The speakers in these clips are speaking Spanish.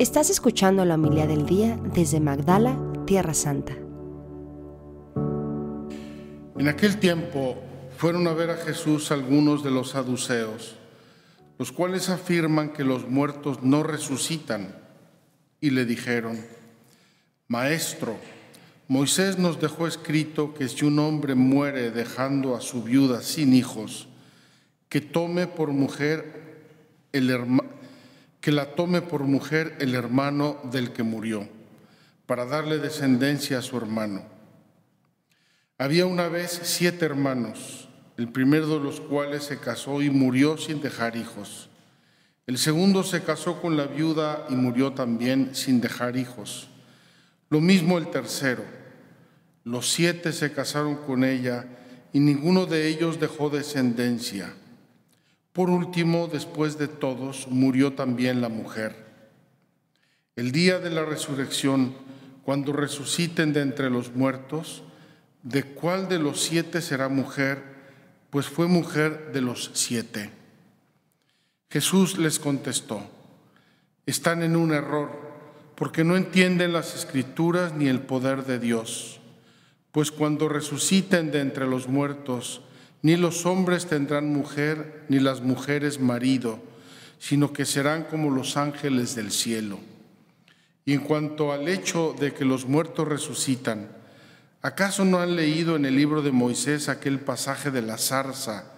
Estás escuchando la homilía del día desde Magdala, Tierra Santa. En aquel tiempo fueron a ver a Jesús algunos de los saduceos, los cuales afirman que los muertos no resucitan, y le dijeron: Maestro, Moisés nos dejó escrito que si un hombre muere dejando a su viuda sin hijos, que la tome por mujer el hermano del que murió, para darle descendencia a su hermano. Había una vez 7 hermanos, el primero de los cuales se casó y murió sin dejar hijos. El segundo se casó con la viuda y murió también sin dejar hijos. Lo mismo el tercero. Los 7 se casaron con ella y ninguno de ellos dejó descendencia. Por último, después de todos, murió también la mujer. El día de la resurrección, cuando resuciten de entre los muertos, ¿de cuál de los 7 será mujer? Pues fue mujer de los 7. Jesús les contestó: están en un error, porque no entienden las Escrituras ni el poder de Dios. Pues cuando resuciten de entre los muertos, ni los hombres tendrán mujer, ni las mujeres marido, sino que serán como los ángeles del cielo. Y en cuanto al hecho de que los muertos resucitan, ¿acaso no han leído en el libro de Moisés aquel pasaje de la zarza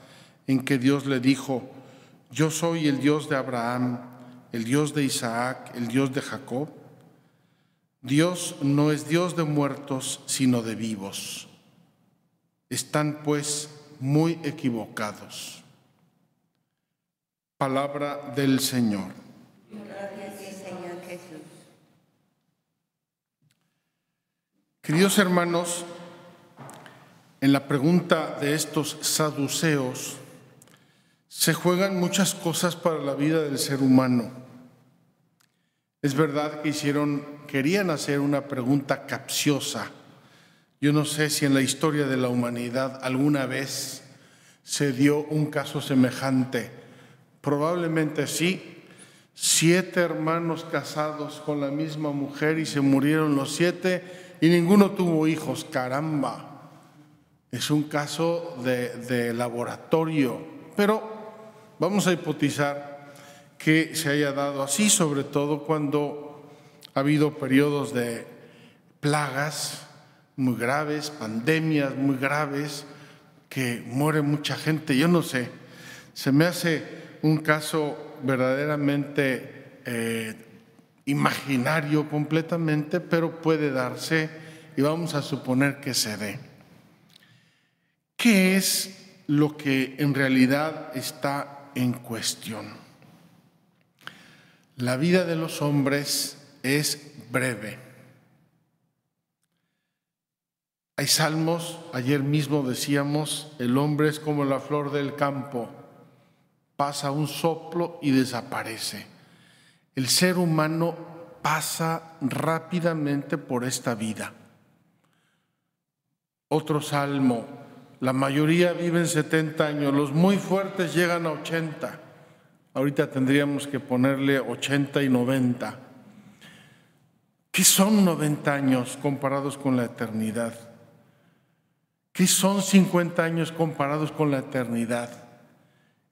en que Dios le dijo: Yo soy el Dios de Abraham, el Dios de Isaac, el Dios de Jacob? Dios no es Dios de muertos, sino de vivos. Están, pues, muy equivocados. Palabra del Señor. Gracias, Señor Jesús. Queridos hermanos, en la pregunta de estos saduceos se juegan muchas cosas para la vida del ser humano. Es verdad que querían hacer una pregunta capciosa. Yo no sé si en la historia de la humanidad alguna vez se dio un caso semejante. Probablemente sí. 7 hermanos casados con la misma mujer y se murieron los 7 y ninguno tuvo hijos. ¡Caramba! Es un caso de laboratorio. Pero vamos a hipotizar que se haya dado así, sobre todo cuando ha habido periodos de plagas muy graves, pandemias muy graves, que muere mucha gente. Yo no sé, se me hace un caso verdaderamente imaginario completamente, pero puede darse y vamos a suponer que se dé. ¿Qué es lo que en realidad está en cuestión? La vida de los hombres es breve. Hay salmos, ayer mismo decíamos, el hombre es como la flor del campo, pasa un soplo y desaparece. El ser humano pasa rápidamente por esta vida. Otro salmo, la mayoría viven 70 años, los muy fuertes llegan a 80. Ahorita tendríamos que ponerle 80 y 90. ¿Qué son 90 años comparados con la eternidad? ¿Qué son 50 años comparados con la eternidad?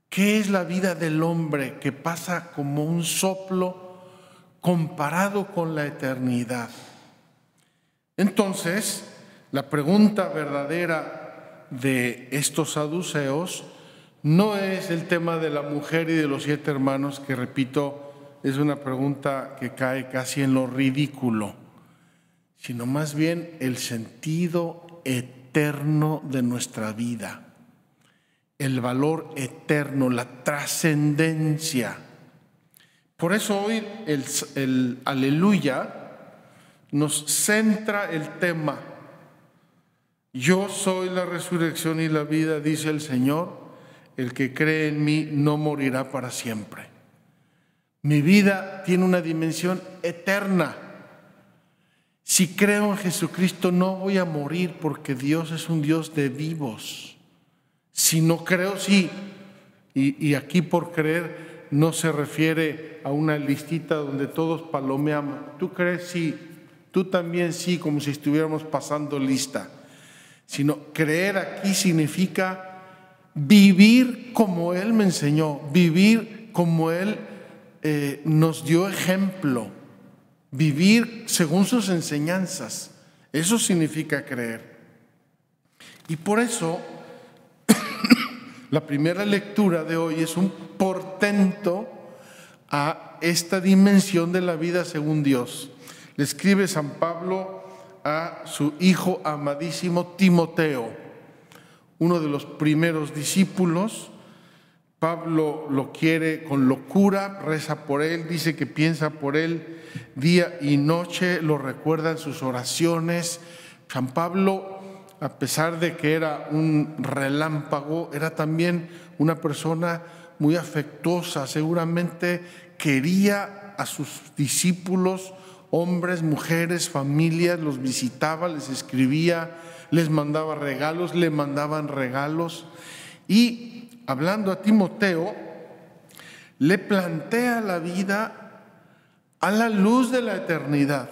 ¿Qué es la vida del hombre que pasa como un soplo comparado con la eternidad? Entonces, la pregunta verdadera de estos saduceos no es el tema de la mujer y de los 7 hermanos, que repito, es una pregunta que cae casi en lo ridículo, sino más bien el sentido eterno de nuestra vida, el valor eterno, la trascendencia. Por eso hoy el aleluya nos centra el tema. Yo soy la resurrección y la vida, dice el Señor. El que cree en mí no morirá para siempre. Mi vida tiene una dimensión eterna. Si creo en Jesucristo no voy a morir, porque Dios es un Dios de vivos. Si no creo, sí. Y aquí por creer no se refiere a una listita donde todos palomeamos. ¿Tú crees? Sí. Tú también sí, como si estuviéramos pasando lista. Sino creer aquí significa vivir como Él me enseñó, vivir como Él nos dio ejemplo, vivir según sus enseñanzas. Eso significa creer. Y por eso la primera lectura de hoy es un portento a esta dimensión de la vida según Dios. Le escribe San Pablo a su hijo amadísimo Timoteo, uno de los primeros discípulos. Pablo lo quiere con locura, reza por él, dice que piensa por él día y noche, lo recuerda en sus oraciones. San Pablo, a pesar de que era un relámpago, era también una persona muy afectuosa. Seguramente quería a sus discípulos, hombres, mujeres, familias, los visitaba, les escribía, les mandaba regalos, le mandaban regalos. Y hablando a Timoteo, le plantea la vida a la luz de la eternidad.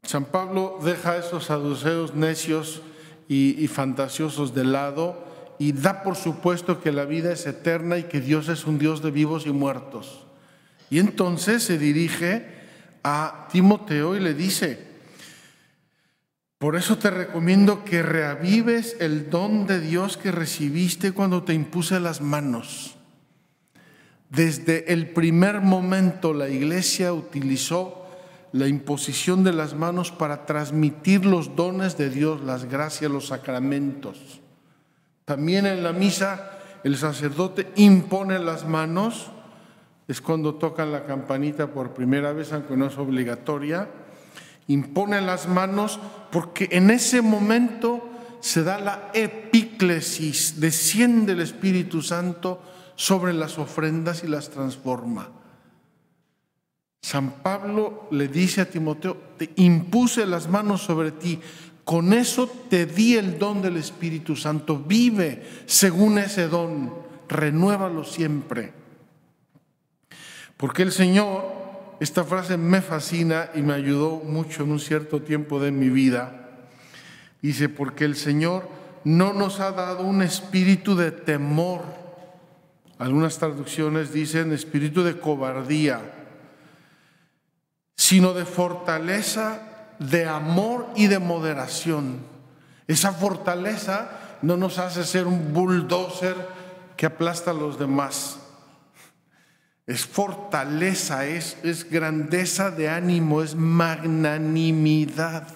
San Pablo deja a esos saduceos necios y fantasiosos de lado y da por supuesto que la vida es eterna y que Dios es un Dios de vivos y muertos. Y entonces se dirige a Timoteo y le dice: por eso te recomiendo que reavives el don de Dios que recibiste cuando te impuse las manos. Desde el primer momento la Iglesia utilizó la imposición de las manos para transmitir los dones de Dios, las gracias, los sacramentos. También en la misa el sacerdote impone las manos. Es cuando tocan la campanita por primera vez, aunque no es obligatoria. Impone las manos porque en ese momento se da la epíclesis, desciende el Espíritu Santo sobre las ofrendas y las transforma. San Pablo le dice a Timoteo: te impuse las manos sobre ti, con eso te di el don del Espíritu Santo, vive según ese don, renuévalo siempre. Porque el Señor, esta frase me fascina y me ayudó mucho en un cierto tiempo de mi vida. Dice: porque el Señor no nos ha dado un espíritu de temor. Algunas traducciones dicen espíritu de cobardía, sino de fortaleza, de amor y de moderación. Esa fortaleza no nos hace ser un bulldozer que aplasta a los demás. Es fortaleza, es grandeza de ánimo, es magnanimidad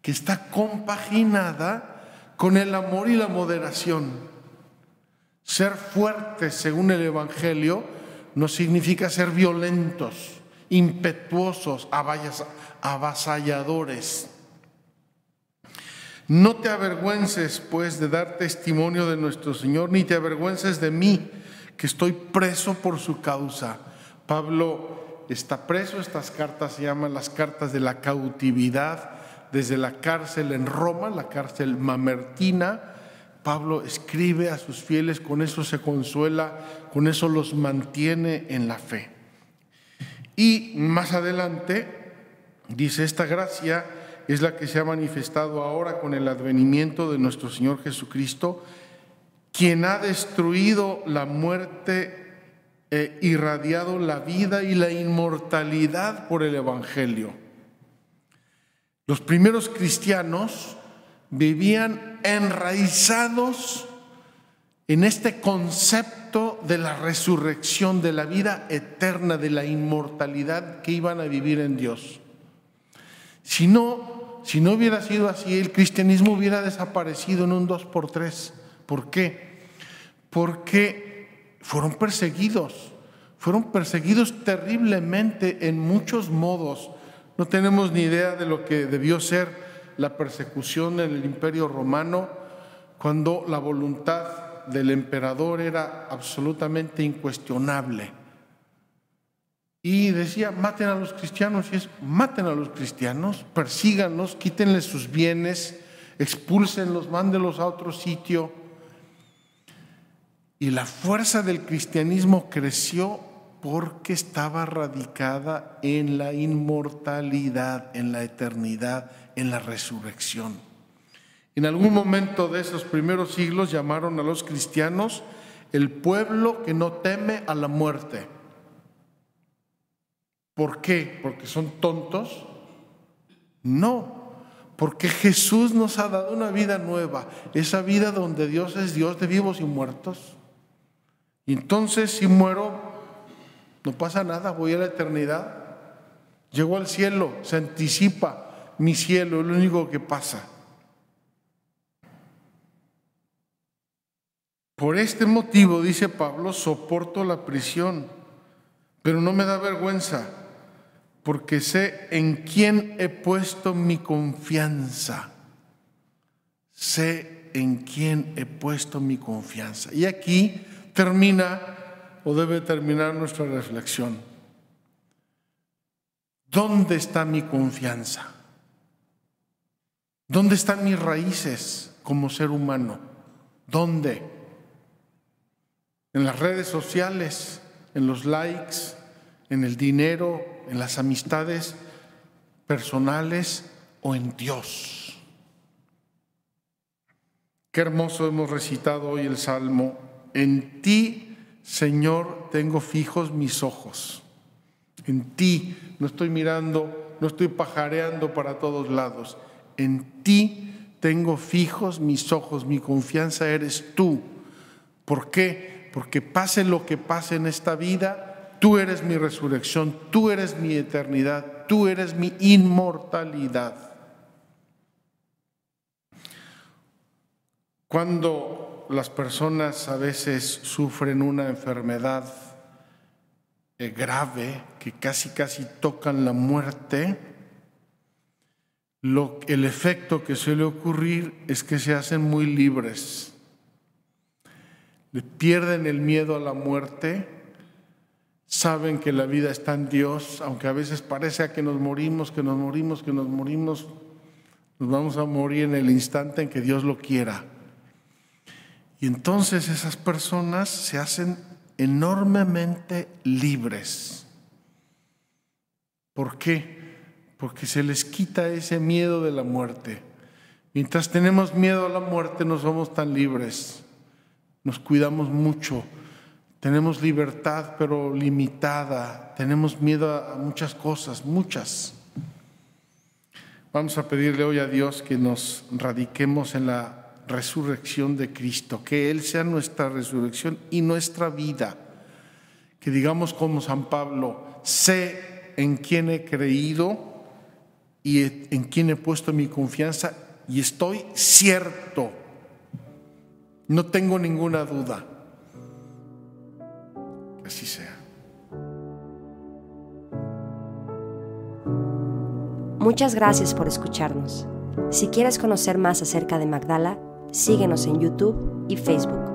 que está compaginada con el amor y la moderación. Ser fuertes, según el Evangelio, no significa ser violentos, impetuosos, avasalladores. No te avergüences, pues, de dar testimonio de nuestro Señor, ni te avergüences de mí, que estoy preso por su causa. Pablo está preso, estas cartas se llaman las cartas de la cautividad, desde la cárcel en Roma, la cárcel mamertina. Pablo escribe a sus fieles, con eso se consuela, con eso los mantiene en la fe. Y más adelante dice: esta gracia es la que se ha manifestado ahora con el advenimiento de nuestro Señor Jesucristo, quien ha destruido la muerte e irradiado la vida y la inmortalidad por el Evangelio. Los primeros cristianos vivían enraizados en este concepto de la resurrección, de la vida eterna, de la inmortalidad que iban a vivir en Dios. Si no hubiera sido así, el cristianismo hubiera desaparecido en un 2x3. ¿Por qué? Porque fueron perseguidos terriblemente en muchos modos. No tenemos ni idea de lo que debió ser la persecución en el Imperio Romano, cuando la voluntad del emperador era absolutamente incuestionable. Y decía: maten a los cristianos, y maten a los cristianos, persíganlos, quítenles sus bienes, expúlsenlos, mándenlos a otro sitio. Y la fuerza del cristianismo creció porque estaba radicada en la inmortalidad, en la eternidad, en la resurrección. En algún momento de esos primeros siglos llamaron a los cristianos el pueblo que no teme a la muerte. ¿Por qué? ¿Porque son tontos? No, porque Jesús nos ha dado una vida nueva, esa vida donde Dios es Dios de vivos y muertos. Y entonces si muero, no pasa nada, voy a la eternidad. Llego al cielo, se anticipa mi cielo, es lo único que pasa. Por este motivo, dice Pablo, soporto la prisión, pero no me da vergüenza, porque sé en quién he puesto mi confianza. Sé en quién he puesto mi confianza. Y aquí termina, o debe terminar, nuestra reflexión. ¿Dónde está mi confianza? ¿Dónde están mis raíces como ser humano? ¿Dónde? ¿En las redes sociales? ¿En los likes? ¿En el dinero? ¿En las amistades personales? ¿O en Dios? Qué hermoso hemos recitado hoy el Salmo. En ti, Señor, tengo fijos mis ojos. En ti, no estoy mirando, no estoy pajareando para todos lados. En ti tengo fijos mis ojos, mi confianza eres tú. ¿Por qué? Porque pase lo que pase en esta vida, tú eres mi resurrección, tú eres mi eternidad, tú eres mi inmortalidad. Cuando las personas a veces sufren una enfermedad grave, que casi tocan la muerte, el efecto que suele ocurrir es que se hacen muy libres. Le pierden el miedo a la muerte, saben que la vida está en Dios, aunque a veces parece que nos morimos, nos vamos a morir en el instante en que Dios lo quiera. Y entonces esas personas se hacen enormemente libres. ¿Por qué? Porque se les quita ese miedo de la muerte. Mientras tenemos miedo a la muerte no somos tan libres. Nos cuidamos mucho. Tenemos libertad pero limitada. Tenemos miedo a muchas cosas, muchas. Vamos a pedirle hoy a Dios que nos radiquemos en la resurrección de Cristo, que Él sea nuestra resurrección y nuestra vida. Que digamos como San Pablo, sé en quién he creído y en quién he puesto mi confianza y estoy cierto, no tengo ninguna duda. Que así sea. Muchas gracias por escucharnos. Si quieres conocer más acerca de Magdala, síguenos en YouTube y Facebook.